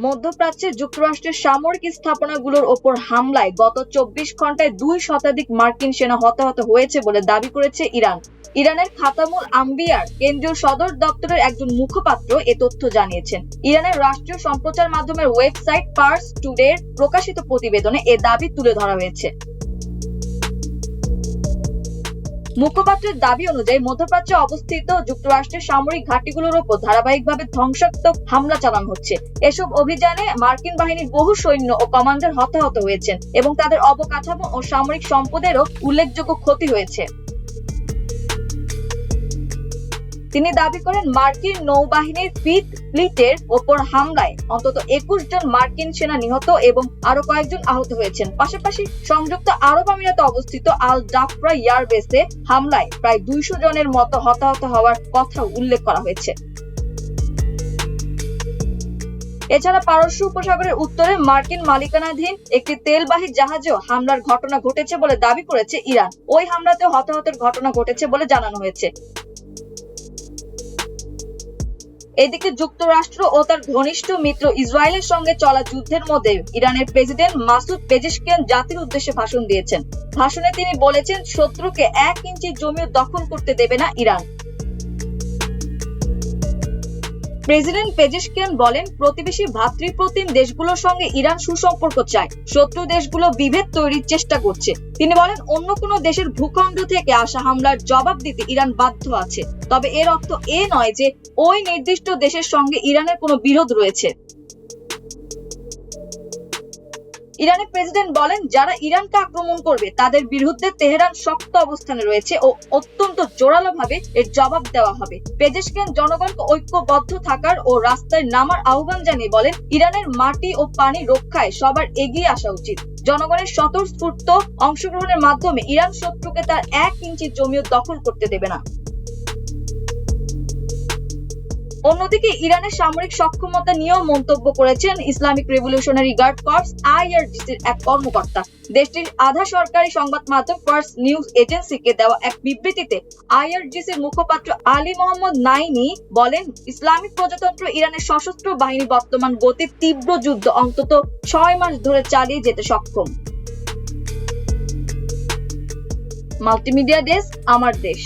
মধ্যপ্রাচ্যে যুক্তরাষ্ট্রের সামরিক স্থাপনাগুলোর ওপর হামলায় গত 24 ঘন্টায় 2 শতাধিক মার্কিন সেনা হতাহত হয়েছে বলে দাবি করেছে ইরান। ইরানের খাতামুল আম্বিয়ার কেন্দ্রীয় সদর দপ্তরের একজন মুখপাত্র এ তথ্য জানিয়েছেন। ইরানের রাষ্ট্রীয় সম্প্রচার মাধ্যমের ওয়েবসাইট পার্স টুডের প্রকাশিত প্রতিবেদনে এ দাবি তুলে ধরা হয়েছে। মুখপাত্রের দাবি অনুযায়ী মধ্যপ্রাচ্যে অবস্থিত যুক্তরাষ্ট্রের সামরিক ঘাঁটিগুলোর উপর ধারাবাহিকভাবে ধ্বংসাত্মক হামলা চালানো হচ্ছে। এসব অভিযানে মার্কিন বাহিনীর বহু সৈন্য ও কমান্ডার হতাহত হয়েছেন এবং তাদের অবকাঠামো ও সামরিক সম্পদেরও উল্লেখযোগ্য ক্ষতি হয়েছে। তিনি দাবি করেন, মার্কিন নৌবাহিনীর ফিফথ ফ্লিটের ওপর হামলায় অন্তত 21 জন মার্কিন সেনা নিহত এবং আরো কয়েকজন আহত হয়েছেন। পাশাপাশি সংযুক্ত আরব আমিরাতে অবস্থিত আল জাফরা এয়ারবেসে হামলায় প্রায় 200 জনের মতো হতাহত হওয়ার কথা উল্লেখ করা হয়েছে। এছাড়া পারস্য উপসাগরের উত্তরে মার্কিন মালিকানাধীন একটি তেলবাহী জাহাজেও হামলার ঘটনা ঘটেছে বলে দাবি করেছে ইরান। ওই হামলাতেও হতাহতের ঘটনা ঘটেছে বলে জানানো হয়েছে। এদিকে যুক্তরাষ্ট্র ও তার ঘনিষ্ঠ মিত্র ইসরায়েলের সঙ্গে চলা যুদ্ধের মধ্যে ইরানের প্রেসিডেন্ট মাসুদ পেজেশকিয়ান জাতির উদ্দেশ্যে ভাষণ দিয়েছেন। ভাষণে তিনি বলেছেন, শত্রুকে 1 ইঞ্চি জমিও দখল করতে দেবে না ইরান। প্রেসিডেন্ট পেজেশকিয়ান বলেন, প্রতিবেশী ভ্রাতৃপ্রতিম দেশগুলোর সঙ্গে ইরান সুসম্পর্ক চায়, শত্রু দেশগুলো বিভেদ তৈরির চেষ্টা করছে। তিনি বলেন, অন্য কোনো দেশের ভূখণ্ড থেকে আসা হামলার জবাব দিতে ইরান বাধ্য আছে, তবে এর অর্থ এ নয় যে ওই নির্দিষ্ট দেশের সঙ্গে ইরানের কোনো বিরোধ রয়েছে। ইরানের প্রেসিডেন্ট বলেন, যারা ইরানকে আক্রমণ করবে তাদের বিরুদ্ধে তেহরান শক্ত অবস্থানে রয়েছে ও অত্যন্ত জোরালোভাবে এর জবাব দেওয়া হবে। পেজেশকিয়ান জনগণকে ঐক্যবদ্ধ থাকার ও রাস্তায় নামার আহ্বান জানিয়ে বলেন, ইরানের মাটি ও পানি রক্ষায় সবার এগিয়ে আসা উচিত। জনগণের স্বতঃস্ফূর্ত অংশগ্রহণের মাধ্যমে ইরান শত্রুকে তার 1 ইঞ্চি জমিও দখল করতে দেবে না। অন্যদিকে ইরানের সামরিক সক্ষমতা নিয়েও মন্তব্য করেছেন ইসলামিক রেভলিউশনারি গার্ড কর্পস আইআরজিসির এক কর্মকর্তা। দেশটির আধা সরকারি সংবাদ মাধ্যম ফার্স নিউজ এজেন্সিকে দেওয়া এক বিবৃতিতে আইআরজিসির মুখপাত্র আলী মোহাম্মদ নাইনি বলেন, ইসলামিক প্রজাতন্ত্র ইরানের সশস্ত্র বাহিনী বর্তমান গতির তীব্র যুদ্ধ অন্তত 6 মাস ধরে চালিয়ে যেতে সক্ষম। মাল্টিমিডিয়া ডেস্ক, আমার দেশ।